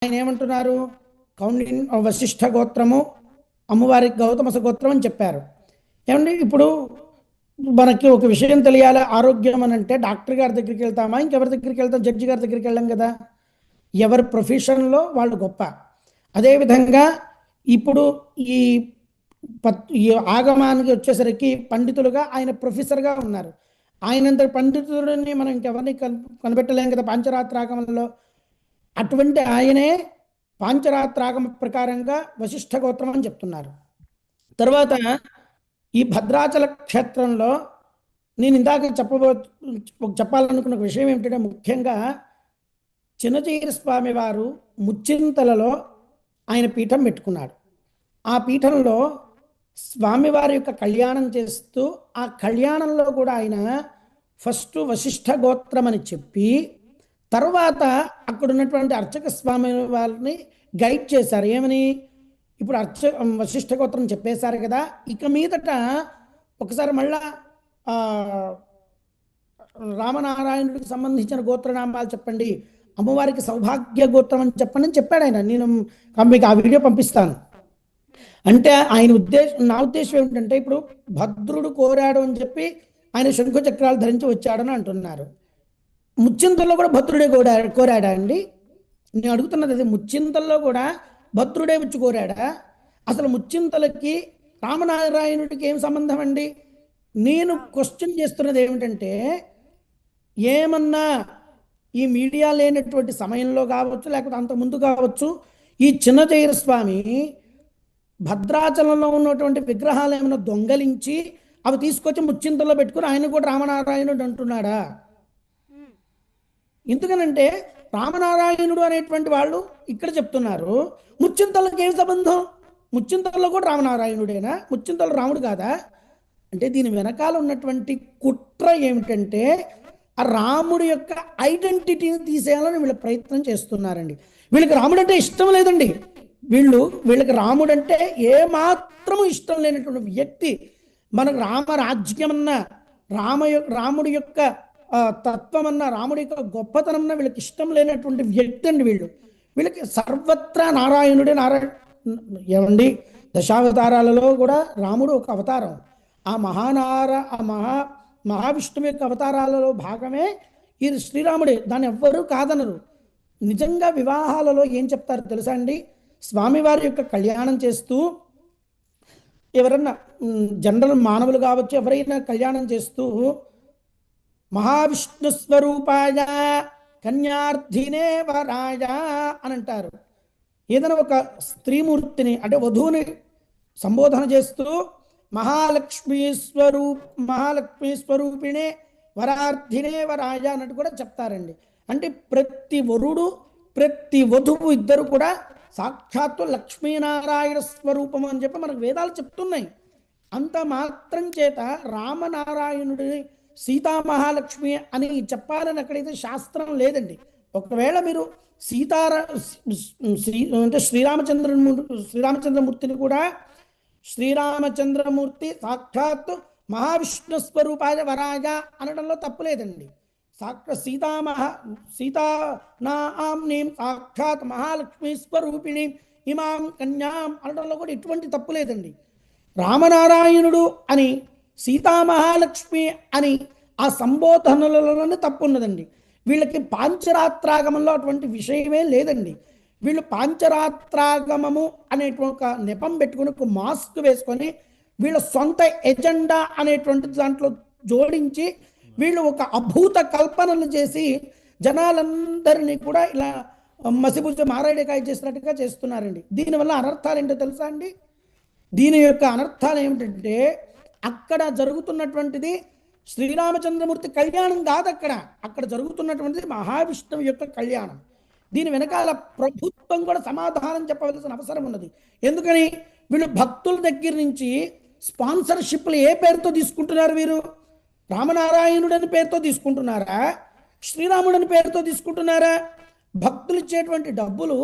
ఆయన ఏమంటున్నారు? వశిష్ఠ గోత్రము, అమ్మవారికి గౌతమస గోత్రం అని చెప్పారు. ఏమండి ఇప్పుడు మనకి ఒక విషయం తెలియాలి, ఆరోగ్యం అని అంటే డాక్టర్ గారి దగ్గరికి వెళ్తామా, ఇంకెవరి దగ్గరికి వెళ్తాం? జడ్జి గారి దగ్గరికి వెళ్ళాం కదా. ఎవరి ప్రొఫెషన్లో వాళ్ళు గొప్ప. అదేవిధంగా ఇప్పుడు ఈ ఈ ఆగమానికి వచ్చేసరికి పండితులుగా ఆయన ప్రొఫెసర్గా ఉన్నారు. ఆయనంత పండితుడిని మనం ఇంకెవరిని కనిపెట్టలేం కదా పాంచరాత్రాగమంలో. అటువంటి ఆయనే పాంచరాత్రాగమ ప్రకారంగా వశిష్ఠ గోత్రం అని చెప్తున్నారు. తర్వాత ఈ భద్రాచల క్షేత్రంలో నేను ఇందాక చెప్పాలనుకున్న విషయం ఏమిటంటే, ముఖ్యంగా చిన్నజీర స్వామి వారు ముచ్చింతలలో ఆయన పీఠం పెట్టుకున్నాడు. ఆ పీఠంలో స్వామివారి యొక్క కళ్యాణం చేస్తూ, ఆ కళ్యాణంలో కూడా ఆయన ఫస్ట్ వశిష్ఠ గోత్రం అని చెప్పి, తర్వాత అక్కడ ఉన్నటువంటి అర్చక స్వామి వారిని గైడ్ చేశారు. ఏమని? ఇప్పుడు వశిష్ఠ గోత్రం చెప్పేశారు కదా, ఇక మీదట ఒకసారి మళ్ళా రామనారాయణుడికి సంబంధించిన గోత్రనామాలు చెప్పండి, అమ్మవారికి సౌభాగ్య గోత్రం అని చెప్పండి అని చెప్పాడు ఆయన. నేను మీకు ఆ వీడియో పంపిస్తాను. అంటే ఆయన నా ఉద్దేశం ఏమిటంటే, ఇప్పుడు భద్రుడు కోరాడు అని చెప్పి ఆయన శంఖ చక్రాలు ధరించి వచ్చాడని అంటున్నారు. ముచ్చింతల్లో కూడా భద్రుడే కోరాడా అండి? నేను అడుగుతున్నది అది. ముచ్చింతల్లో కూడా భద్రుడే వచ్చి కోరాడా? అసలు ముచ్చింతలకి రామనారాయణుడికి ఏం సంబంధం అండి? నేను క్వశ్చన్ చేస్తున్నది ఏమిటంటే, ఏమన్నా ఈ మీడియా లేనటువంటి సమయంలో కావచ్చు, లేకపోతే అంతకుముందు కావచ్చు, ఈ చిన్నజైర స్వామి భద్రాచలంలో ఉన్నటువంటి విగ్రహాలు ఏమైనా దొంగలించి అవి తీసుకొచ్చి ముచ్చింతల్లో పెట్టుకుని ఆయన కూడా రామనారాయణుడు అంటున్నాడా? ఎందుకనంటే రామనారాయణుడు అనేటువంటి వాళ్ళు ఇక్కడ చెప్తున్నారు, ముచ్చింతలకు ఏం సంబంధం? ముచ్చింతల్లో కూడా రామనారాయణుడేనా? ముచ్చింతలు రాముడు కాదా? అంటే దీని వెనకాల ఉన్నటువంటి కుట్ర ఏమిటంటే, ఆ రాముడి యొక్క ఐడెంటిటీని తీసేయాలని వీళ్ళ ప్రయత్నం చేస్తున్నారండి. వీళ్ళకి రాముడు అంటే ఇష్టం లేదండి. వీళ్ళకి రాముడు అంటే ఏమాత్రము ఇష్టం లేనటువంటి వ్యక్తి. మనకు రామరాజ్యం అన్న, రాముడి యొక్క తత్వం అన్న, రాముడి యొక్క గొప్పతనం అన్న వీళ్ళకి ఇష్టం లేనటువంటి వ్యక్తి అండి వీళ్ళకి సర్వత్రా నారాయణుడే. ఏమండి, దశావతారాలలో కూడా రాముడు ఒక అవతారం. ఆ మహావిష్ణువు యొక్క అవతారాలలో భాగమే ఈ శ్రీరాముడే. దాన్ని ఎవ్వరూ కాదనరు. నిజంగా వివాహాలలో ఏం చెప్తారు తెలుసా అండి? స్వామివారి యొక్క కళ్యాణం చేస్తూ ఎవరన్నా జనరల్ మానవులు కావచ్చు, ఎవరైనా కళ్యాణం చేస్తూ మహావిష్ణు స్వరూపాయ కన్యార్థినే వరాయ అని అంటారు. ఏదైనా ఒక స్త్రీమూర్తిని అంటే వధువుని సంబోధన చేస్తూ మహాలక్ష్మీ స్వరూపిణే వరార్థినే వరాయ అన్నట్టు కూడా చెప్తారండి. అంటే ప్రతి వరుడు ప్రతి వధువు ఇద్దరు కూడా సాక్షాత్తు లక్ష్మీనారాయణ స్వరూపం అని చెప్పి మనకు వేదాలు చెప్తున్నాయి. అంత మాత్రం చేత రామనారాయణుడిని సీతామహాలక్ష్మి అని చెప్పాలని అక్కడైతే శాస్త్రం లేదండి. ఒకవేళ మీరు అంటే శ్రీరామచంద్రమూర్తిని కూడా శ్రీరామచంద్రమూర్తి సాక్షాత్తు మహావిష్ణు స్వరూపాయ వరాయ అనడంలో తప్పు లేదండి. సీతానాం సాక్షాత్ మహాలక్ష్మి స్వరూపిణి ఇమాం కన్యాం అనడంలో కూడా ఎటువంటి తప్పు లేదండి. రామనారాయణుడు అని సీతామహాలక్ష్మి అని ఆ సంబోధనలలోనే తప్పు ఉన్నదండి. వీళ్ళకి పాంచరాత్రాగమంలో అటువంటి విషయమే లేదండి. వీళ్ళు పాంచరాత్రాగమము అనేటువంటి ఒక నెపం పెట్టుకుని, ఒక మాస్క్ వేసుకొని, వీళ్ళ సొంత ఎజెండా అనేటువంటి దాంట్లో జోడించి వీళ్ళు ఒక అభూత కల్పనలు చేసి జనాలందరినీ కూడా ఇలా మసిబుజ్జ మారేడుకాయ చేసినట్టుగా చేస్తున్నారండి. దీనివల్ల అనర్థాలు ఏంటో తెలుసా అండి? దీని యొక్క అనర్థాలు ఏమిటంటే, అక్కడ జరుగుతున్నటువంటిది శ్రీరామచంద్రమూర్తి కళ్యాణం కాదు. అక్కడ జరుగుతున్నటువంటిది మహావిష్ణువు యొక్క కళ్యాణం. దీని వెనకాల ప్రభుత్వం కూడా సమాధానం చెప్పవలసిన అవసరం ఉన్నది. ఎందుకని? వీళ్ళు భక్తుల దగ్గర నుంచి స్పాన్సర్షిప్లు ఏ పేరుతో తీసుకుంటున్నారు? వీరు రామనారాయణుడని పేరుతో తీసుకుంటున్నారా? శ్రీరాముడని పేరుతో తీసుకుంటున్నారా? భక్తులు ఇచ్చేటువంటి డబ్బులు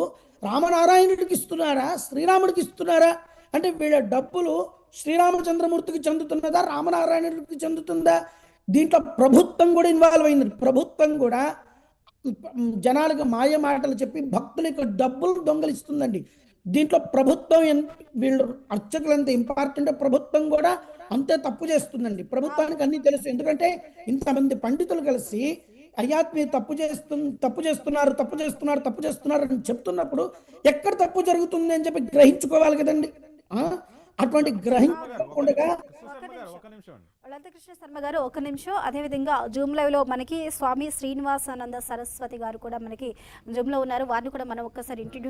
రామనారాయణుడికి ఇస్తున్నారా, శ్రీరాముడికి ఇస్తున్నారా? అంటే వీళ్ళ డబ్బులు శ్రీరామచంద్రమూర్తికి చెందుతున్నదా, రామనారాయణుడికి చెందుతుందా? దీంట్లో ప్రభుత్వం కూడా ఇన్వాల్వ్ అయింది. ప్రభుత్వం కూడా జనాలకు మాయ మాటలు చెప్పి భక్తులకు డబ్బులు దొంగలిస్తుందండి. దీంట్లో ప్రభుత్వం వీళ్ళు అర్చకులు ఎంత ఇంపార్టెంట్, ప్రభుత్వం కూడా అంతే తప్పు చేస్తుందండి. ప్రభుత్వానికి అన్నీ తెలుసు, ఎందుకంటే ఇంతమంది పండితులు కలిసి అయ్యా మీరు తప్పు చేస్తున్నారు అని చెప్తున్నప్పుడు ఎక్కడ తప్పు జరుగుతుంది అని చెప్పి గ్రహించుకోవాలి కదండి. ఆ? అటువంటి గ్రహించకుండా ఒక నిమిషం అండి. లలితకృష్ణ శర్మ గారు ఒక నిమిషం. అదేవిధంగా జూమ్ లైవ్లో మనకి స్వామి శ్రీనివాసానంద సరస్వతి గారు కూడా మనకి జూమ్లో ఉన్నారు. వారిని కూడా మనం ఒక్కసారి ఇంట్రడ్యూస్